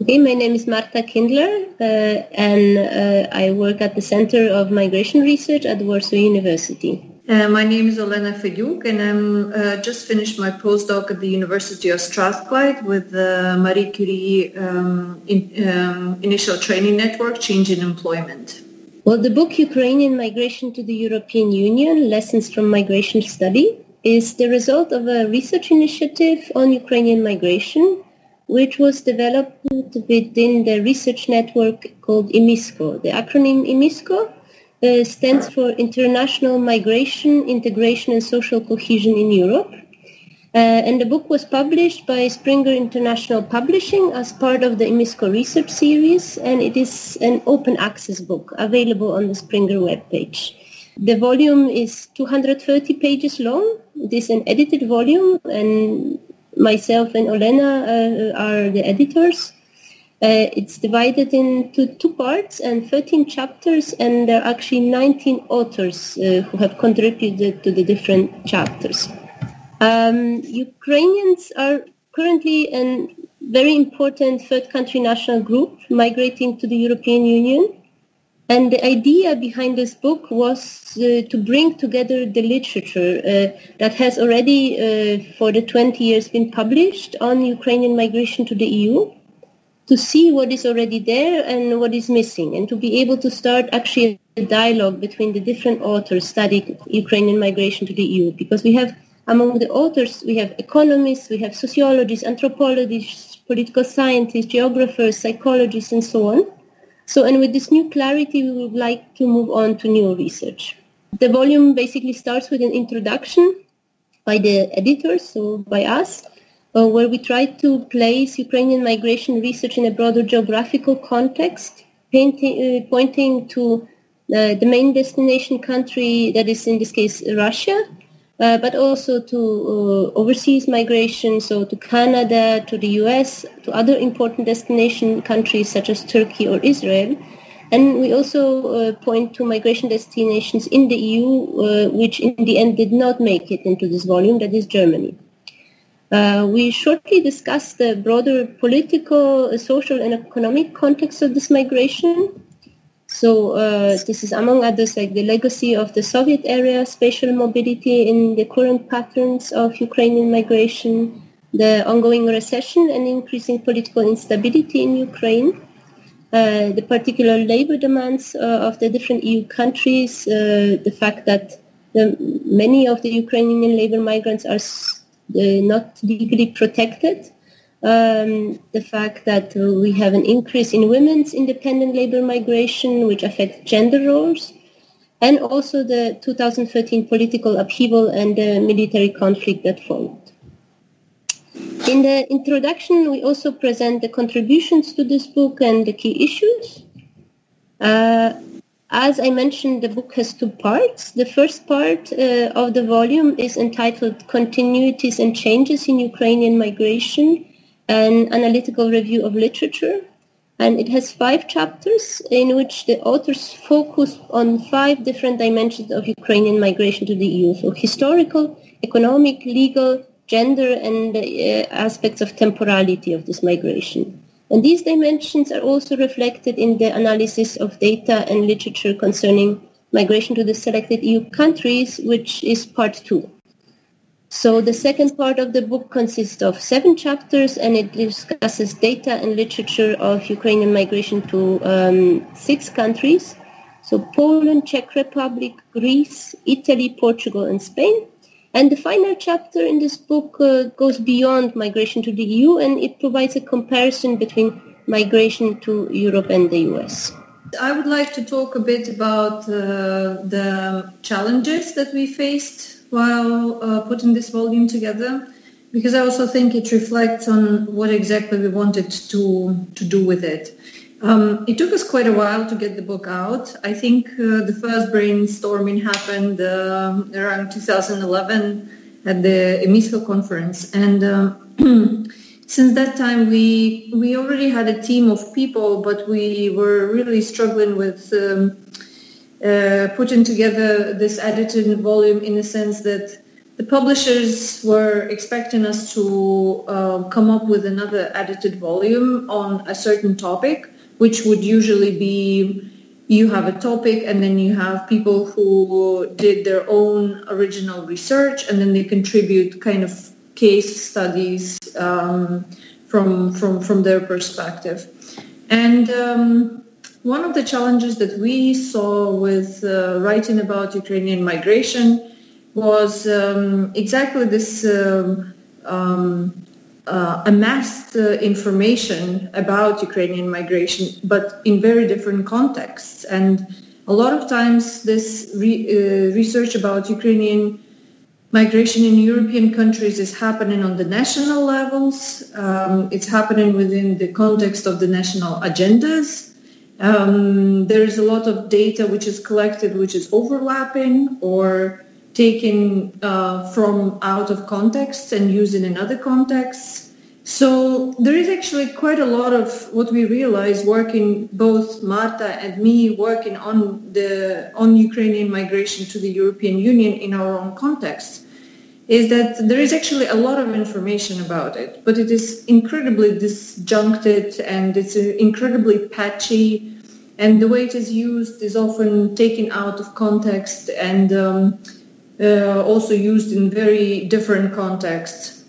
Okay, my name is Marta Kindler, and I work at the Center of Migration Research at Warsaw University. My name is Olena Fedyuk, and I'm just finished my postdoc at the University of Strathclyde with the Marie Curie Initial Training Network, Change in Employment. Well, the book Ukrainian Migration to the European Union, Lessons from Migration Study, is the result of a research initiative on Ukrainian migration, which was developed within the research network called IMISCOE. The acronym IMISCOE stands for International Migration, Integration and Social Cohesion in Europe. And the book was published by Springer International Publishing as part of the IMISCOE research series, and it is an open access book available on the Springer webpage. The volume is 230 pages long. It is an edited volume, and myself and Olena are the editors. It's divided into 2 parts and 13 chapters, and there are actually 19 authors who have contributed to the different chapters. Ukrainians are currently a very important third country national group migrating to the European Union. And the idea behind this book was to bring together the literature that has already for the 20 years been published on Ukrainian migration to the EU, to see what is already there and what is missing, and to be able to start actually a dialogue between the different authors studying Ukrainian migration to the EU. Because we have, among the authors, we have economists, we have sociologists, anthropologists, political scientists, geographers, psychologists, and so on. So, and with this new clarity, we would like to move on to new research. The volume basically starts with an introduction by the editors, so by us, where we try to place Ukrainian migration research in a broader geographical context, pointing to the main destination country, that is in this case Russia, but also to overseas migration, so to Canada, to the US, to other important destination countries such as Turkey or Israel. And we also point to migration destinations in the EU, which in the end did not make it into this volume, that is Germany. We shortly discussed the broader political, social, and economic context of this migration. So this is, among others, like the legacy of the Soviet era, spatial mobility in the current patterns of Ukrainian migration, the ongoing recession and increasing political instability in Ukraine, the particular labor demands of the different EU countries, the fact that many of the Ukrainian labor migrants are not legally protected, the fact that we have an increase in women's independent labor migration, which affects gender roles, and also the 2013 political upheaval and the military conflict that followed. In the introduction, we also present the contributions to this book and the key issues. As I mentioned, the book has 2 parts. The first part of the volume is entitled Continuities and Changes in Ukrainian Migration, an analytical review of literature. And it has 5 chapters in which the authors focus on 5 different dimensions of Ukrainian migration to the EU. So historical, economic, legal, gender, and aspects of temporality of this migration. And these dimensions are also reflected in the analysis of data and literature concerning migration to the selected EU countries, which is part 2. So the second part of the book consists of 7 chapters, and it discusses data and literature of Ukrainian migration to 6 countries. So Poland, Czech Republic, Greece, Italy, Portugal, and Spain. And the final chapter in this book goes beyond migration to the EU, and it provides a comparison between migration to Europe and the US. I would like to talk a bit about the challenges that we faced while putting this volume together, because I also think it reflects on what exactly we wanted to do with it. It took us quite a while to get the book out. I think the first brainstorming happened around 2011 at the IMISCOE conference. And since that time, we already had a team of people, but we were really struggling with putting together this edited volume in the sense that the publishers were expecting us to come up with another edited volume on a certain topic, which would usually be you have a topic and then you have people who did their own original research and then they contribute kind of case studies from their perspective. And one of the challenges that we saw with writing about Ukrainian migration was exactly this amassed information about Ukrainian migration, but in very different contexts. And a lot of times this research about Ukrainian migration in European countries is happening on the national levels. It's happening within the context of the national agendas. There is a lot of data which is collected, which is overlapping or taken from out of context and used in another context. So there is actually quite a lot of what we realize working, both Marta and me, working on Ukrainian migration to the European Union in our own context, is that there is actually a lot of information about it, but it is incredibly disjuncted and it's incredibly patchy, and the way it is used is often taken out of context and also used in very different contexts.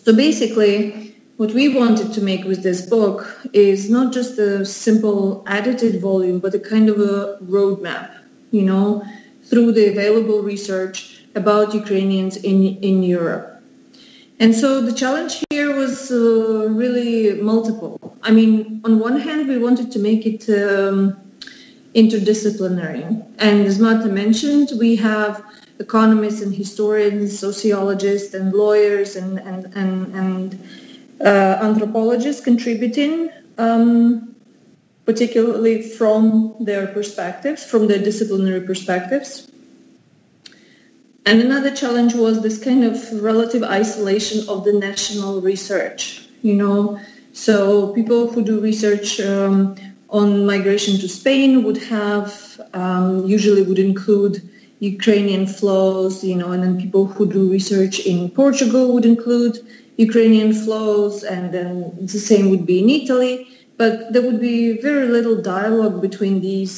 So basically, what we wanted to make with this book is not just a simple edited volume, but a kind of a roadmap, through the available research about Ukrainians in Europe. And so the challenge here was really multiple. I mean, on one hand, we wanted to make it interdisciplinary. And as Marta mentioned, we have economists and historians, sociologists and lawyers and anthropologists contributing, particularly from their perspectives, from their disciplinary perspectives. And another challenge was this kind of relative isolation of the national research, So people who do research on migration to Spain would have, usually would include Ukrainian flows, and then people who do research in Portugal would include Ukrainian flows, and then the same would be in Italy. But there would be very little dialogue between these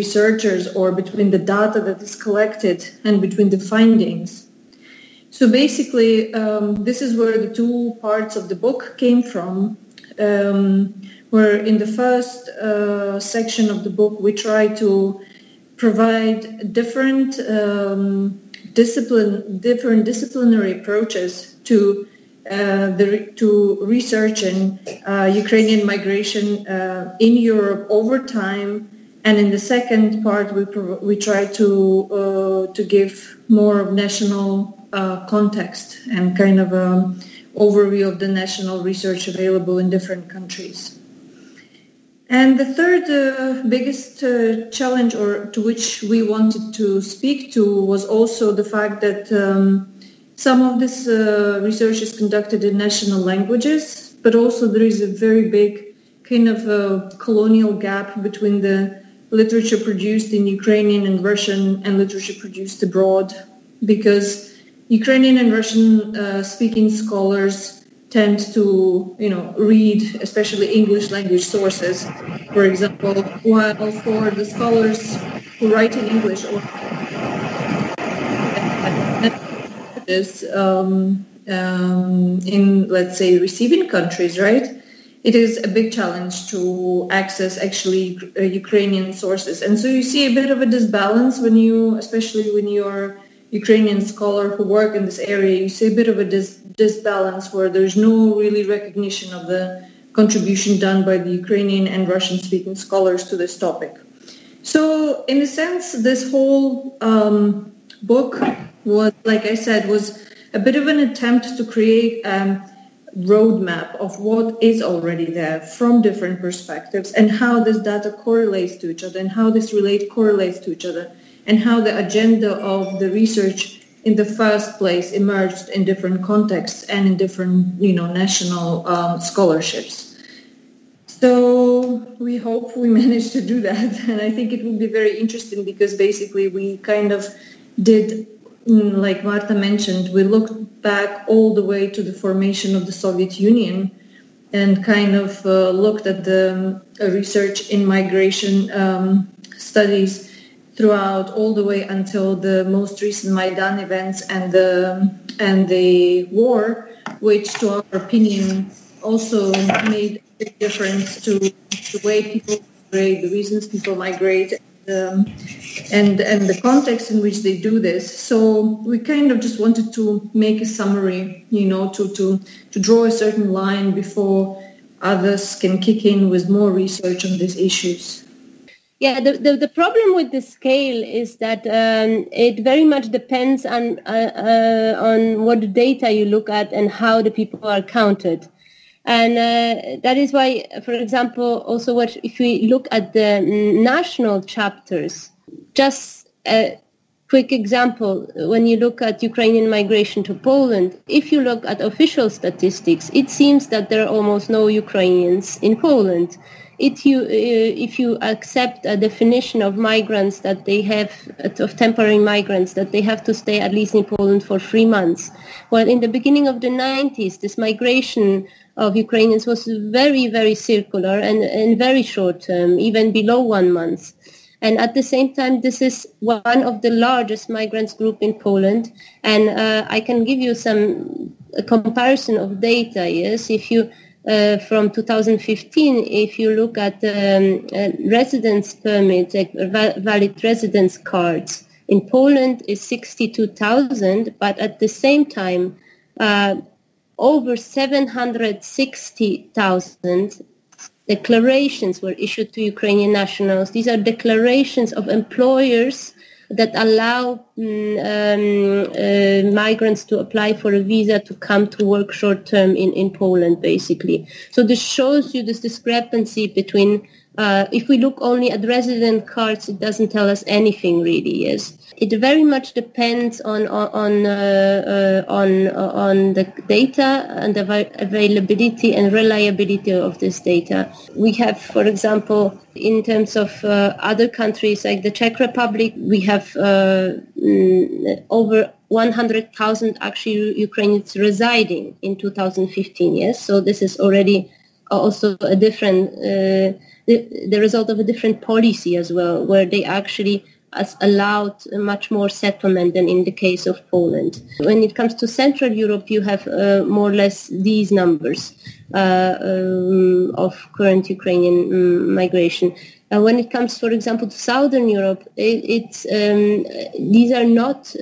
researchers or between the data that is collected and between the findings. So basically, this is where the two parts of the book came from, where in the first section of the book, we try to provide different disciplinary approaches to researching Ukrainian migration in Europe over time, and in the second part we try to give more of national context and kind of an overview of the national research available in different countries. And the third biggest challenge, or to which we wanted to speak to, was also the fact that some of this research is conducted in national languages, but also there is a very big kind of colonial gap between the literature produced in Ukrainian and Russian and literature produced abroad, because Ukrainian and Russian speaking scholars tend to, read especially English language sources, for example, while for the scholars who write in English or in, let's say, receiving countries, right? It is a big challenge to access actually Ukrainian sources. And so you see a bit of a disbalance especially when you're Ukrainian scholar who work in this area, you see a bit of a disbalance where there's no really recognition of the contribution done by the Ukrainian and Russian-speaking scholars to this topic. So in a sense, this whole book was, like I said, was a bit of an attempt to create a roadmap of what is already there from different perspectives and how this data correlates to each other and how this correlates to each other, and how the agenda of the research in the first place emerged in different contexts and in different, national scholarships. So we hope we managed to do that. And I think it will be very interesting because basically we kind of did like Marta mentioned, we looked back all the way to the formation of the Soviet Union and kind of looked at the research in migration studies throughout all the way until the most recent Maidan events and the war, which, to our opinion, also made a big difference to the way people migrate, the reasons people migrate, and the context in which they do this. So we kind of just wanted to make a summary, to draw a certain line before others can kick in with more research on these issues. Yeah, the problem with the scale is that it very much depends on what data you look at and how the people are counted. And that is why, for example, also if we look at the national chapters, just a quick example, when you look at Ukrainian migration to Poland, if you look at official statistics, it seems that there are almost no Ukrainians in Poland. If you accept a definition of migrants that they have, of temporary migrants, that they have to stay at least in Poland for 3 months. Well, in the beginning of the 90s, this migration of Ukrainians was very, very circular and very short term, even below 1 month. And at the same time, this is one of the largest migrants group in Poland. And I can give you a comparison of data, yes? If you from 2015, if you look at residence permits, valid residence cards, in Poland is 62,000, but at the same time, over 760,000 declarations were issued to Ukrainian nationals. These are declarations of employers that allow migrants to apply for a visa to come to work short-term in Poland, basically. So this shows you this discrepancy between, if we look only at resident cards, it doesn't tell us anything really, yes. It very much depends on the data and the availability and reliability of this data. We have, for example, in terms of other countries like the Czech Republic, we have over 100,000 actually Ukrainians residing in 2015. Yes, so this is already also a different, the result of a different policy as well, where they actually allowed much more settlement than in the case of Poland. When it comes to Central Europe, you have more or less these numbers of current Ukrainian migration. When it comes, for example, to Southern Europe, these are not,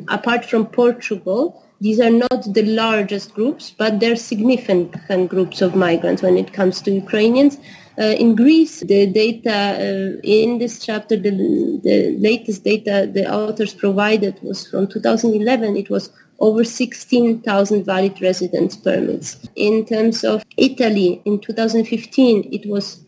apart from Portugal, these are not the largest groups, but they're significant groups of migrants when it comes to Ukrainians. In Greece, the data in this chapter, the latest data the authors provided was from 2011. It was over 16,000 valid residence permits. In terms of Italy, in 2015, it was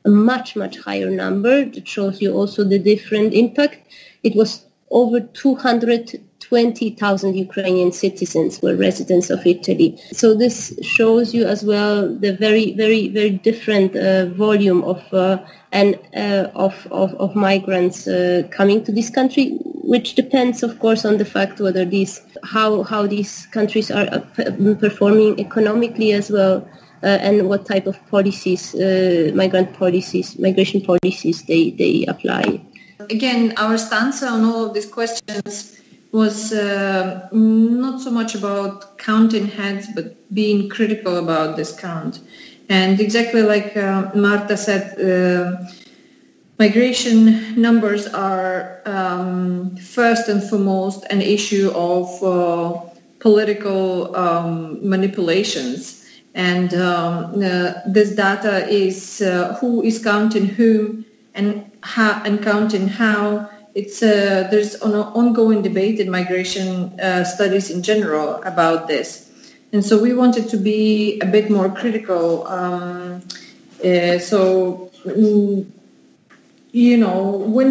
a much, much higher number. That shows you also the different impact. It was over 220,000 Ukrainian citizens were residents of Italy. So this shows you as well the very, very, very different volume of migrants coming to this country, which depends, of course, on the fact whether how these countries are performing economically as well, and what type of policies, migration policies they apply. Again, our stance on all of these questions was not so much about counting heads, but being critical about this count. And exactly like Marta said, migration numbers are first and foremost an issue of political manipulations. And this data is who is counting whom and how, and counting how. It's there's an ongoing debate in migration studies in general about this, and so we wanted to be a bit more critical. When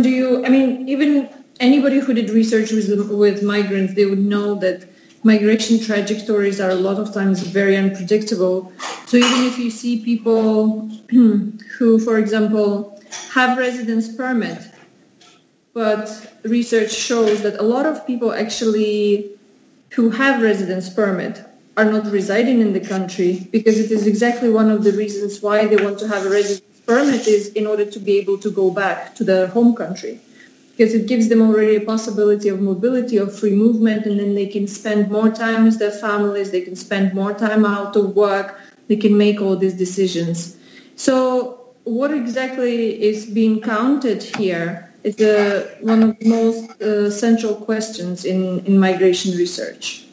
do you? I mean, even anybody who did research with migrants, they would know that migration trajectories are a lot of times very unpredictable. So even if you see people who, for example, have residence permit, but research shows that a lot of people actually who have residence permit are not residing in the country, because it is exactly one of the reasons why they want to have a residence permit is in order to be able to go back to their home country, because it gives them already a possibility of mobility, of free movement, and then they can spend more time with their families, they can spend more time out of work, they can make all these decisions. So what exactly is being counted here is one of the most central questions in migration research.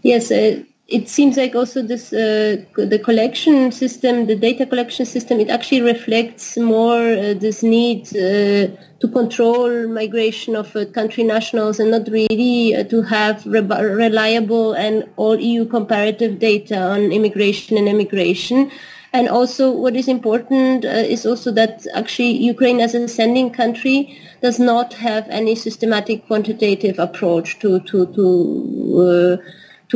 Yes, it seems like also this the collection system, the data collection system, it actually reflects more this need to control migration of country nationals and not really to have reliable and all EU comparative data on immigration and emigration. And also what is important is also that actually Ukraine as a sending country does not have any systematic quantitative approach to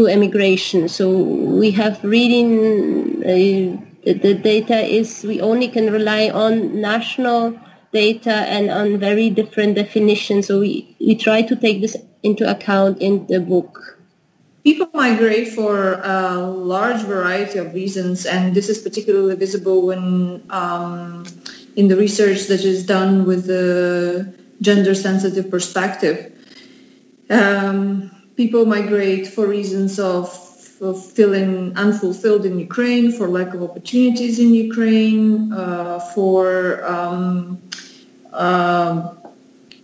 emigration. So we have reading, the data is, we only can rely on national data and on very different definitions. So we try to take this into account in the book. People migrate for a large variety of reasons, and this is particularly visible when in the research that is done with the gender-sensitive perspective. People migrate for reasons of feeling unfulfilled in Ukraine, for lack of opportunities in Ukraine, for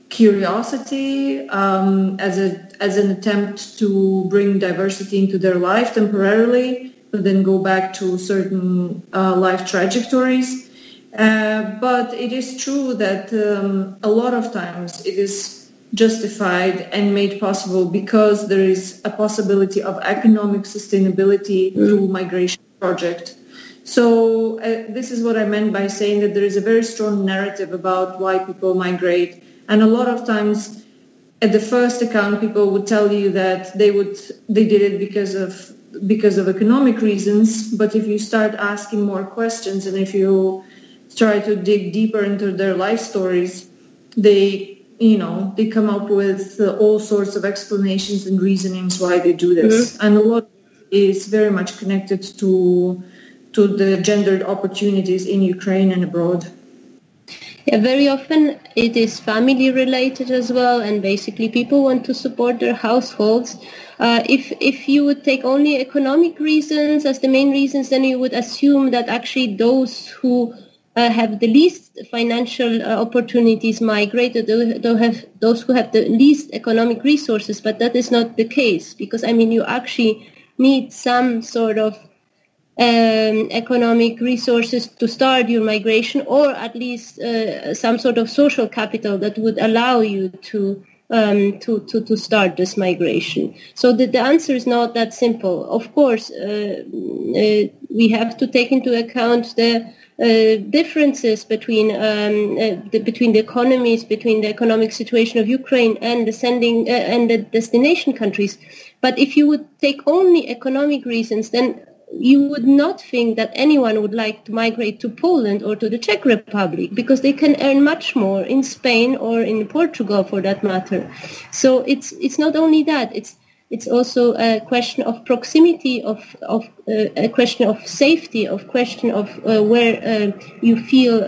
curiosity, as an attempt to bring diversity into their life temporarily, but then go back to certain life trajectories. But it is true that a lot of times it is justified and made possible because there is a possibility of economic sustainability through migration project. So this is what I meant by saying that there is a very strong narrative about why people migrate. And a lot of times at the first account, people would tell you that they did it because of economic reasons. But if you start asking more questions and if you try to dig deeper into their life stories, they come up with all sorts of explanations and reasonings why they do this. And a lot is very much connected to the gendered opportunities in Ukraine and abroad. Yeah, very often it is family related as well, and basically people want to support their households. If you would take only economic reasons as the main reasons, then you would assume that actually those who have the least financial opportunities migrate, those who have the least economic resources, but that is not the case, because you actually need some sort of economic resources to start your migration, or at least some sort of social capital that would allow you to start this migration. So the answer is not that simple. Of course, we have to take into account the differences between the economies, between the economic situation of Ukraine and the sending and the destination countries. But if you would take only economic reasons, then you would not think that anyone would like to migrate to Poland or to the Czech Republic, because they can earn much more in Spain or in Portugal, for that matter. So it's not only that; it's also a question of proximity, of a question of safety, of question of where you feel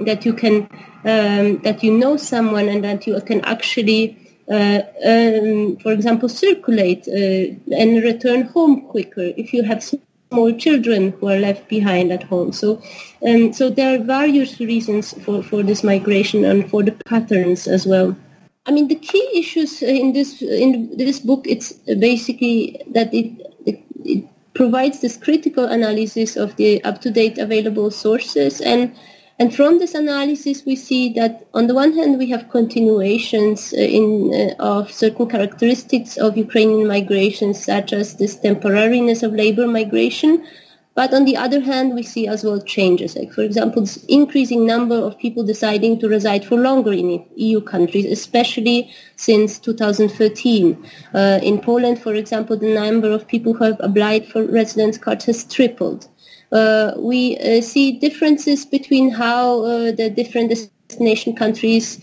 that you can that you know someone and that you can actually. For example, circulate and return home quicker if you have small children who are left behind at home. So there are various reasons for this migration and for the patterns as well. The key issues in this book, it's basically that it provides this critical analysis of the up-to-date available sources, and from this analysis, we see that on the one hand, we have continuations of certain characteristics of Ukrainian migration, such as this temporariness of labor migration. But on the other hand, we see as well changes, like, for example, this increasing number of people deciding to reside for longer in EU countries, especially since 2013. In Poland, for example, the number of people who have applied for residence cards has tripled. We see differences between how the different destination countries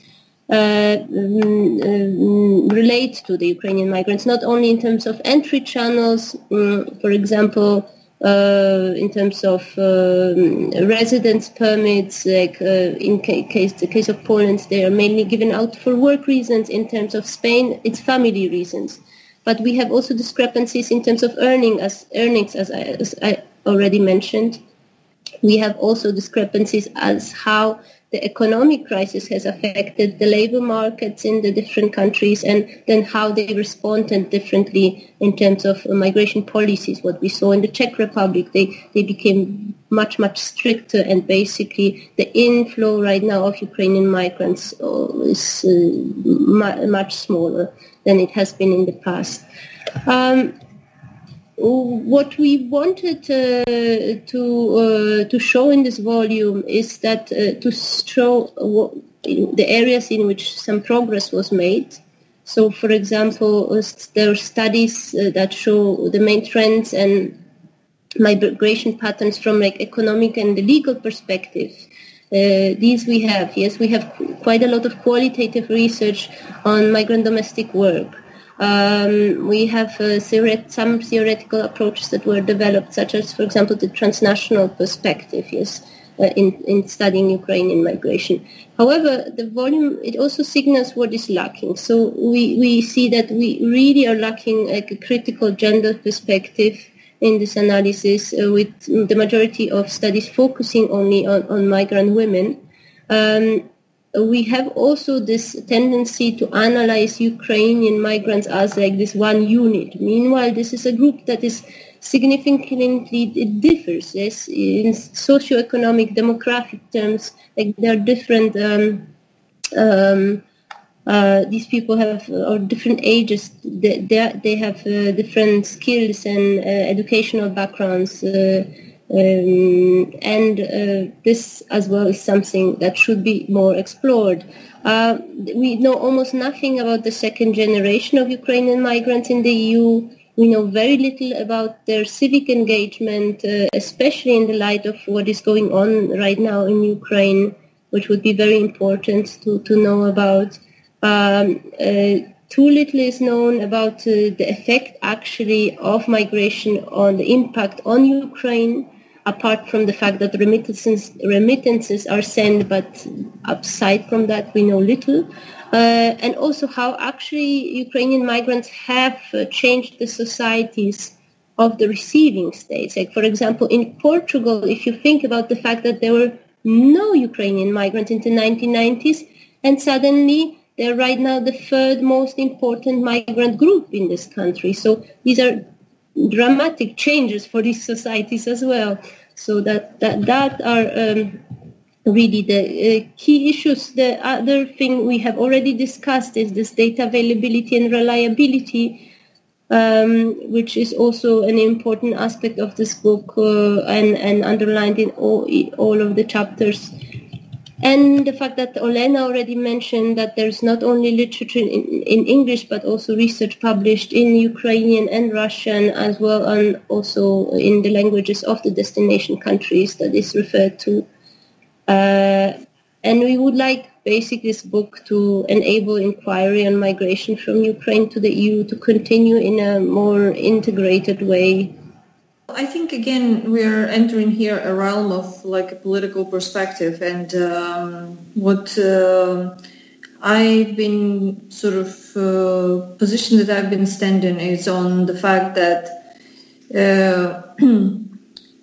relate to the Ukrainian migrants, not only in terms of entry channels, for example, in terms of residence permits, like in the case of Poland, they are mainly given out for work reasons. In terms of Spain, it's family reasons. But we have also discrepancies in terms of earnings, as I already mentioned. We have also discrepancies as how the economic crisis has affected the labor markets in the different countries, and then how they responded differently in terms of migration policies. What we saw in the Czech Republic, they became much, much stricter, and basically the inflow right now of Ukrainian migrants is much smaller than it has been in the past. What we wanted to show in this volume is that to show the areas in which some progress was made. So, for example, there are studies that show the main trends and migration patterns from like economic and the legal perspective. These we have. Yes, we have quite a lot of qualitative research on migrant domestic work. We have some theoretical approaches that were developed, such as, for example, the transnational perspective, in studying Ukrainian migration. However, the volume, it also signals what is lacking. So we see that we really are lacking like a critical gender perspective in this analysis, with the majority of studies focusing only on migrant women. We have also this tendency to analyze Ukrainian migrants as like this one unit. Meanwhile, this is a group that is significantly, it differs, yes, in socioeconomic, demographic terms. Like there are different, these people have or different ages. They have different skills and educational backgrounds. This as well is something that should be more explored. We know almost nothing about the second generation of Ukrainian migrants in the EU. We know very little about their civic engagement, especially in the light of what is going on right now in Ukraine, which would be very important to know about. Too little is known about the effect actually of migration on the impact on Ukraine, apart from the fact that remittances are sent, but aside from that, we know little. And also how actually Ukrainian migrants have changed the societies of the receiving states. Like, for example, in Portugal, if you think about the fact that there were no Ukrainian migrants in the 1990s, and suddenly they're right now the third most important migrant group in this country. So these are dramatic changes for these societies as well. So that are really the key issues. The other thing we have already discussed is this data availability and reliability, which is also an important aspect of this book and underlined in all of the chapters. And the fact that Olena already mentioned that there's not only literature in English, but also research published in Ukrainian and Russian, as well, and also in the languages of the destination countries that is referred to. And we would like basically this book to enable inquiry on migration from Ukraine to the EU to continue in a more integrated way. I think, again, we're entering here a realm of like a political perspective, and what I've been sort of position that I've been standing is on the fact that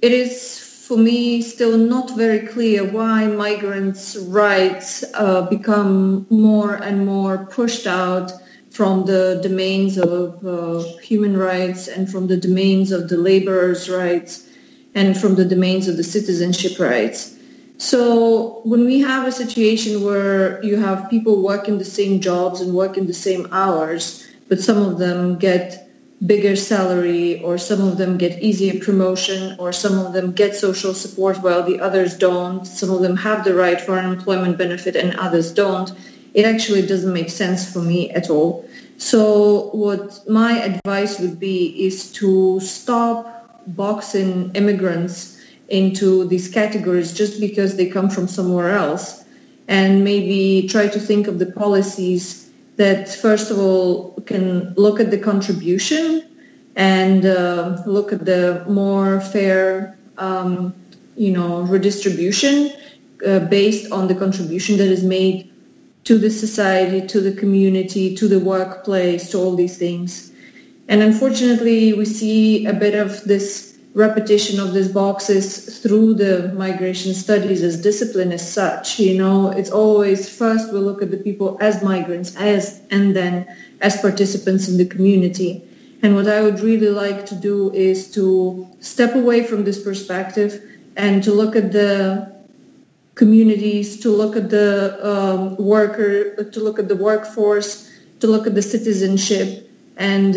it is, for me, still not very clear why migrants' rights become more and more pushed out from the domains of human rights and from the domains of the laborers' rights and from the domains of the citizenship rights. So when we have a situation where you have people working the same jobs and working the same hours, but some of them get bigger salary, or some of them get easier promotion, or some of them get social support while the others don't, some of them have the right for unemployment benefit and others don't, it actually doesn't make sense for me at all. So what my advice would be is to stop boxing immigrants into these categories just because they come from somewhere else, and maybe try to think of the policies that, first of all, can look at the contribution and look at the more fair, redistribution based on the contribution that is made to the society, to the community, to the workplace, to all these things. And unfortunately, we see a bit of this repetition of these boxes through the migration studies as discipline as such. It's always first we look at the people as migrants, and then as participants in the community. And what I would really like to do is to step away from this perspective and to look at the communities, to look at the to look at the workforce, to look at the citizenship, and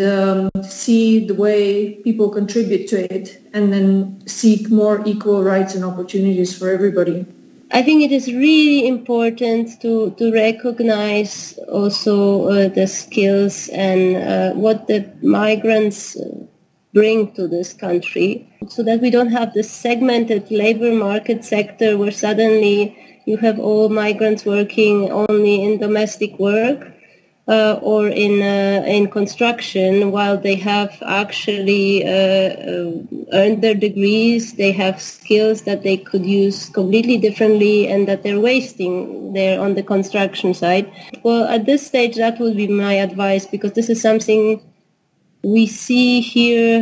see the way people contribute to it, and then seek more equal rights and opportunities for everybody. I think it is really important to recognize also the skills and what the migrants bring to this country, so that we don't have this segmented labor market sector where suddenly you have all migrants working only in domestic work or in construction, while they have actually earned their degrees. They have skills that they could use completely differently and that they're wasting there on the construction side. Well, at this stage, that would be my advice, because this is something we see here,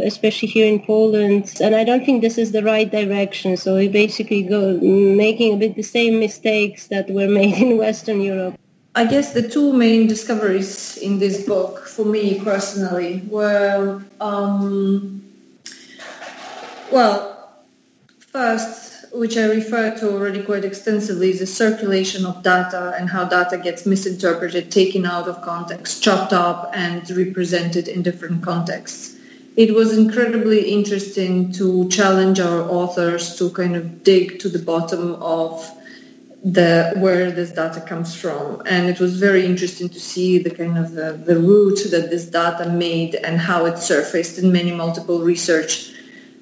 especially here in Poland, and I don't think this is the right direction. So we basically go making a bit the same mistakes that were made in Western Europe. I guess the two main discoveries in this book, for me personally, were, first, which I referred to already quite extensively, is the circulation of data and how data gets misinterpreted, taken out of context, chopped up, and represented in different contexts. It was incredibly interesting to challenge our authors to kind of dig to the bottom of where this data comes from. And it was very interesting to see the kind of the route that this data made and how it surfaced in many multiple research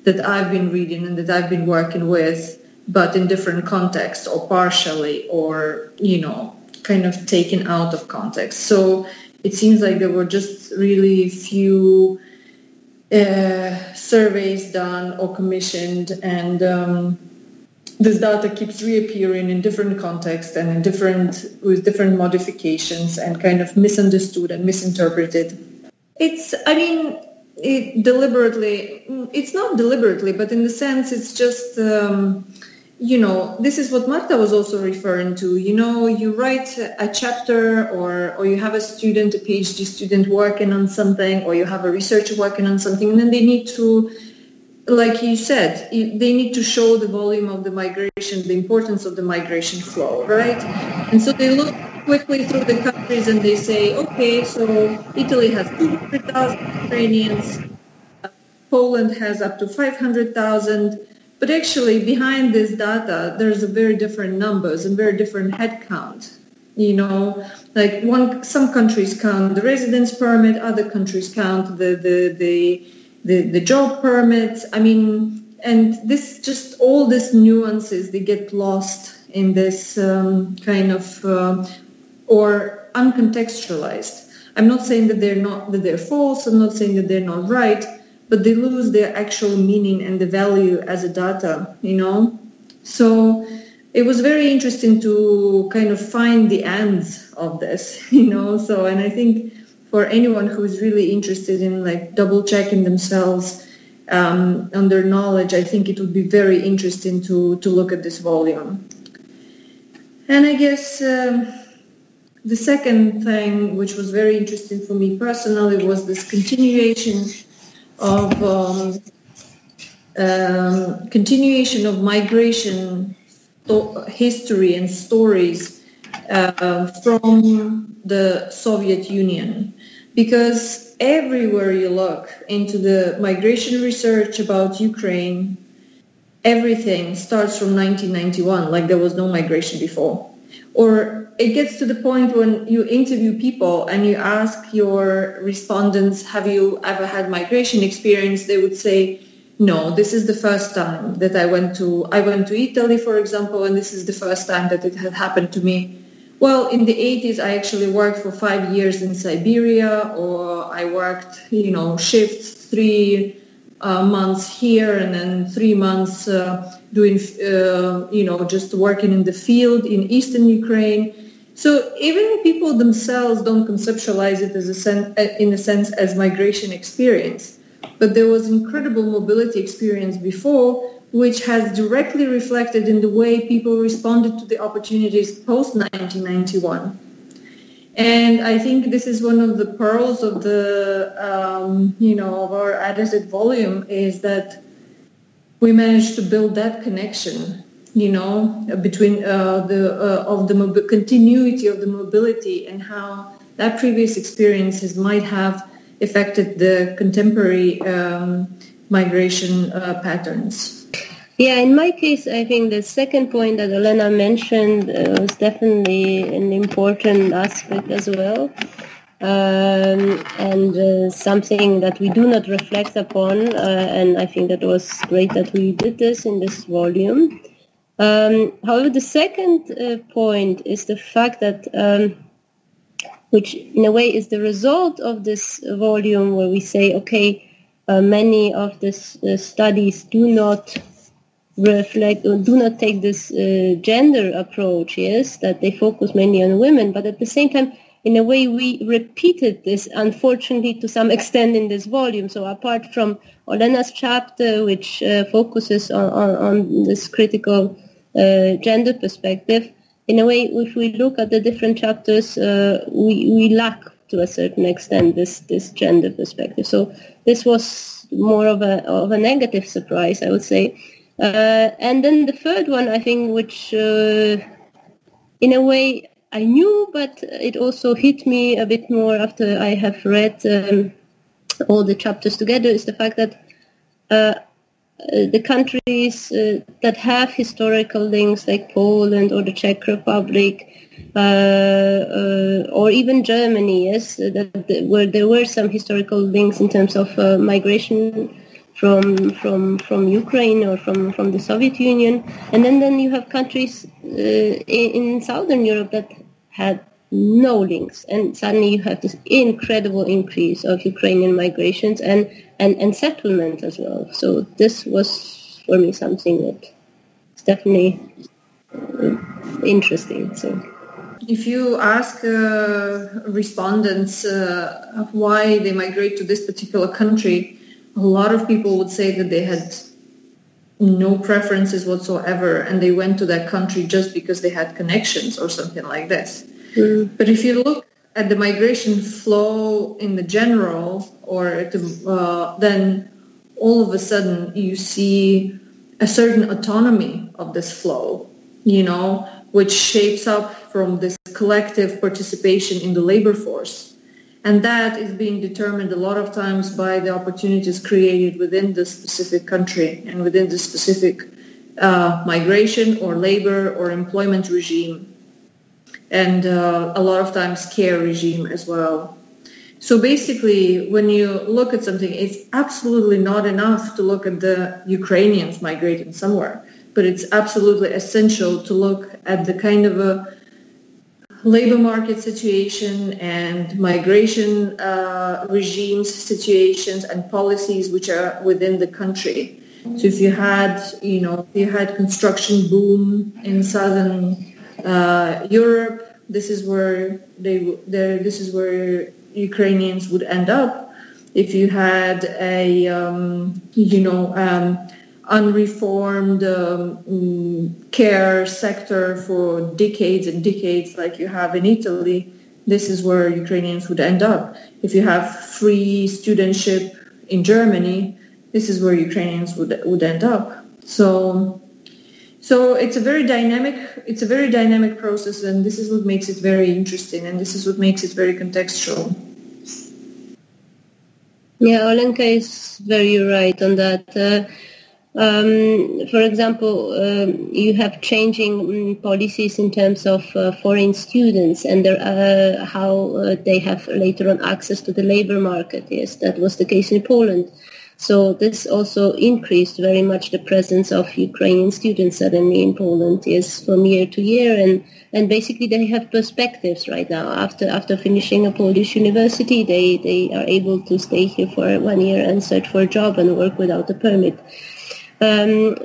that I've been reading and that I've been working with, but in different contexts or partially or, kind of taken out of context. So it seems like there were just really few surveys done or commissioned, and this data keeps reappearing in different contexts and with different modifications and kind of misunderstood and misinterpreted. It's not deliberately, but in the sense it's just, this is what Marta was also referring to. You write a chapter or you have a student, a PhD student working on something, or you have a researcher working on something, and then they need to, like you said, they need to show the volume of the migration, the importance of the migration flow, right? And so they look quickly through the countries and they say, okay, so Italy has 200,000 Ukrainians, Poland has up to 500,000, but actually behind this data, there's a very different numbers and very different head count. Like some countries count the residence permit, other countries count the job permits. And this just all these nuances, they get lost in this kind of or uncontextualized. I'm not saying that they're false. I'm not saying that they're not right, but they lose their actual meaning and the value as a data. So it was very interesting to kind of find the ends of this. So, and I think for anyone who is really interested in like double checking themselves on their knowledge, I think it would be very interesting to look at this volume. And I guess the second thing, which was very interesting for me personally, was this continuation of migration history and stories from the Soviet Union. Because everywhere you look into the migration research about Ukraine, everything starts from 1991, like there was no migration before. Or it gets to the point when you interview people and you ask your respondents, have you ever had migration experience? They would say, no, this is the first time that I went to Italy, for example, and this is the first time that it had happened to me. Well, in the 80s, I actually worked for 5 years in Siberia, or I worked, shifts, 3 months here and then 3 months doing, just working in the field in eastern Ukraine. So even people themselves don't conceptualize it in a sense as migration experience. But there was incredible mobility experience before, which has directly reflected in the way people responded to the opportunities post-1991. And I think this is one of the pearls of the, of our edited volume, is that we managed to build that connection, between the continuity of the mobility and how that previous experiences might have affected the contemporary migration patterns. Yeah, in my case, I think the second point that Olena mentioned was definitely an important aspect as well, and something that we do not reflect upon, and I think that was great that we did this in this volume. However, the second point is the fact that, which in a way is the result of this volume, where we say, okay, many of these studies do not reflect or do not take this gender approach, yes, that they focus mainly on women, but at the same time, in a way, we repeated this, unfortunately, to some extent in this volume. So apart from Olena's chapter, which focuses on this critical gender perspective, in a way, if we look at the different chapters, we lack to a certain extent this gender perspective. So this was more of a negative surprise, I would say. And then the third one, I think, which in a way I knew, but it also hit me a bit more after I have read all the chapters together, is the fact that the countries that have historical links, like Poland or the Czech Republic, or even Germany, yes, where there were some historical links in terms of migration from Ukraine or from the Soviet Union, and then you have countries in Southern Europe that had no links, and suddenly you have this incredible increase of Ukrainian migrations and settlement as well. So this was for me something that is definitely interesting. So if you ask respondents why they migrate to this particular country, a lot of people would say that they had no preferences whatsoever, and they went to that country just because they had connections or something like this. Mm. But if you look at the migration flow in the general, or then all of a sudden you see a certain autonomy of this flow, which shapes up from this collective participation in the labor force. And that is being determined a lot of times by the opportunities created within the specific country and within the specific migration or labor or employment regime, and a lot of times care regime as well. So basically, when you look at something, it's absolutely not enough to look at the Ukrainians migrating somewhere, but it's absolutely essential to look at the kind of a labor market situation and migration regimes, situations, and policies which are within the country. So if you had construction boom in southern Europe, this is where Ukrainians would end up. If you had a unreformed care sector for decades and decades, like you have in Italy, this is where Ukrainians would end up. If you have free studentship in Germany, this is where Ukrainians would end up. So it's a very dynamic process, and this is what makes it very interesting, and this is what makes it very contextual. Yeah, Olenka is very right on that. For example, you have changing policies in terms of foreign students and how they have later on access to the labor market. Yes, that was the case in Poland. So this also increased very much the presence of Ukrainian students suddenly in Poland, yes, from year to year, and basically they have perspectives right now. After finishing a Polish university, they are able to stay here for 1 year and search for a job and work without a permit.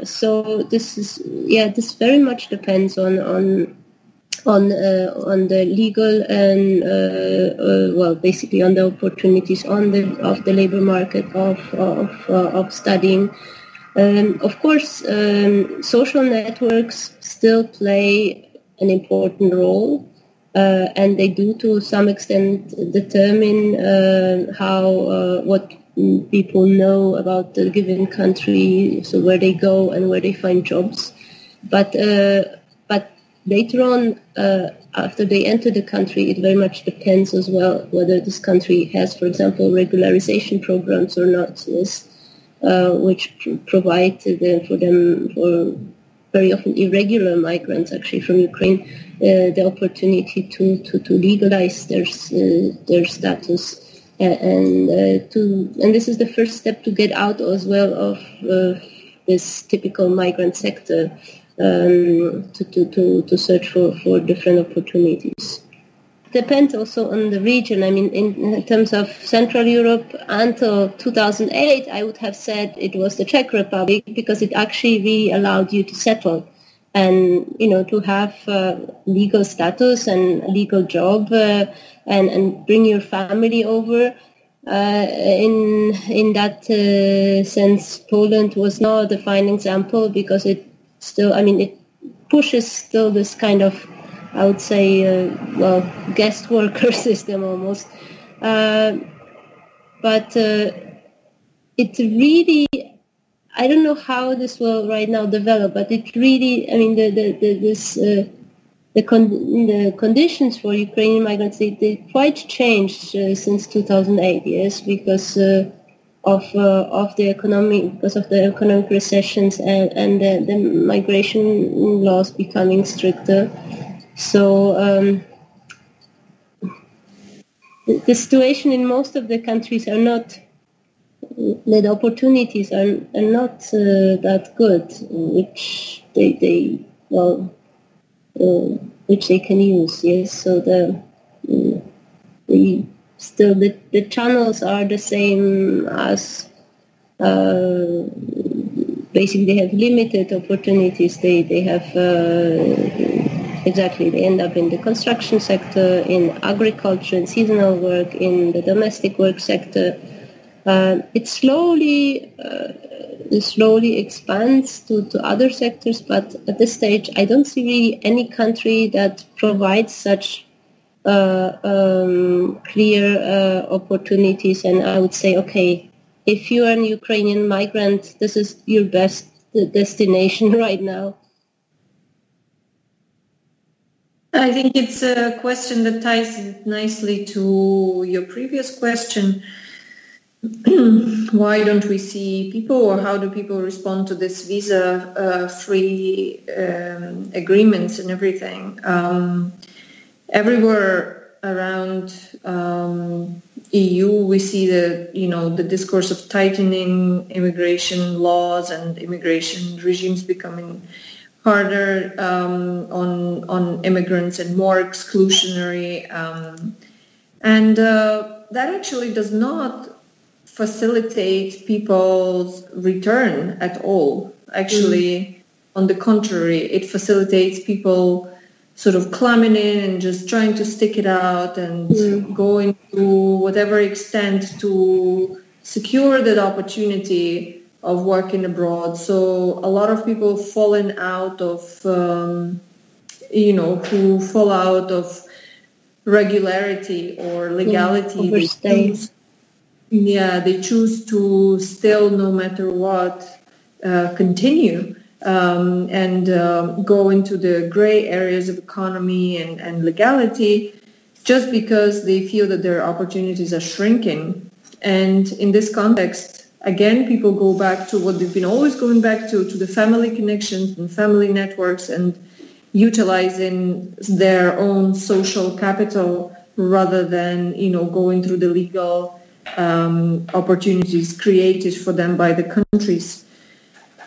So this very much depends on the legal and basically on the opportunities of the labor market of studying. Of course, social networks still play an important role, and they do to some extent determine what people know about the given country, so where they go and where they find jobs. But later on, after they enter the country, it very much depends as well whether this country has, for example, regularization programs or not, yes, which provide for very often irregular migrants, actually from Ukraine, the opportunity to legalize their status, and this is the first step to get out as well of this typical migrant sector. To search for different opportunities. Depends also on the region. I mean, in terms of Central Europe, until 2008, I would have said it was the Czech Republic, because it actually really allowed you to settle and, to have legal status and a legal job and bring your family over. In that sense, Poland was not a fine example, because it pushes still this kind of, I would say, guest worker system almost. But it really, I don't know how this will right now develop, but it really, I mean, the conditions for Ukrainian migrants, they quite changed since 2008, yes, because of the economic recessions and the migration laws becoming stricter. So the situation in most of the countries are not, the opportunities are not that good, which which they can use. Yes, so still the channels are the same as basically they have limited opportunities. They have they end up in the construction sector, in agriculture, in seasonal work, in the domestic work sector. It slowly expands to other sectors, but at this stage I don't see really any country that provides such clear opportunities. And I would say, okay, if you are an Ukrainian migrant, this is your best destination right now. I think it's a question that ties nicely to your previous question. Why don't we see people, or how do people respond to this visa-free agreements and everything? Everywhere around EU, we see the discourse of tightening immigration laws and immigration regimes becoming harder on immigrants and more exclusionary, and that actually does not facilitate people's return at all. Actually, on the contrary, it facilitates people sort of climbing in and just trying to stick it out and going to whatever extent to secure that opportunity of working abroad. So a lot of people falling out of, who fall out of regularity or legality. They choose to still, no matter what, continue and go into the gray areas of economy and legality, just because they feel that their opportunities are shrinking. And in this context, again, people go back to what they've been always going back to the family connections and family networks, and utilizing their own social capital rather than, going through the legal opportunities created for them by the countries.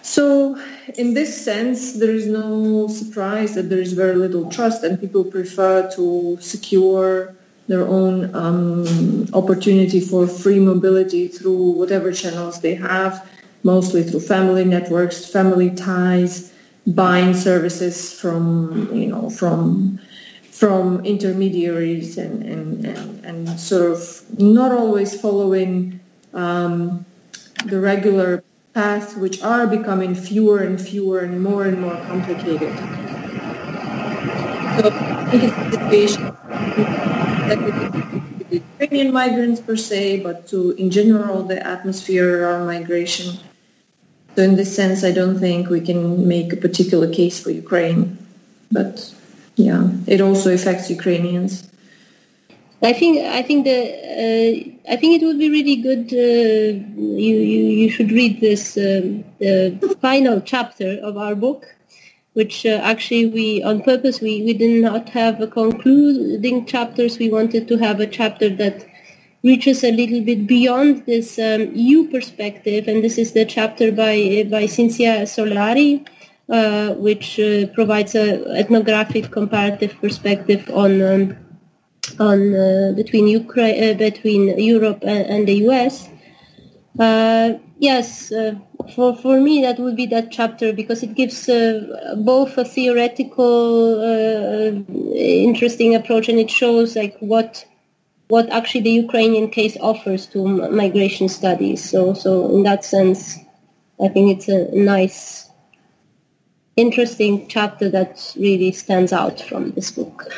So in this sense, there is no surprise that there is very little trust, and people prefer to secure their own opportunity for free mobility through whatever channels they have, mostly through family networks, family ties, buying services from intermediaries, and sort of not always following the regular paths, which are becoming fewer and fewer and more complicated. So I think it's a situation that we the Ukrainian migrants per se, but to, in general, the atmosphere around migration. So in this sense, I don't think we can make a particular case for Ukraine. But yeah, it also affects Ukrainians. I think it would be really good. You should read this the final chapter of our book, which actually we on purpose we did not have a concluding chapters. We wanted to have a chapter that reaches a little bit beyond this EU perspective, and this is the chapter by Cinzia Solari, which provides an ethnographic comparative perspective on between Europe and the US. Yes, for me that would be that chapter, because it gives both a theoretical interesting approach, and it shows like what actually the Ukrainian case offers to migration studies. So in that sense, I think it's a nice, interesting chapter that really stands out from this book.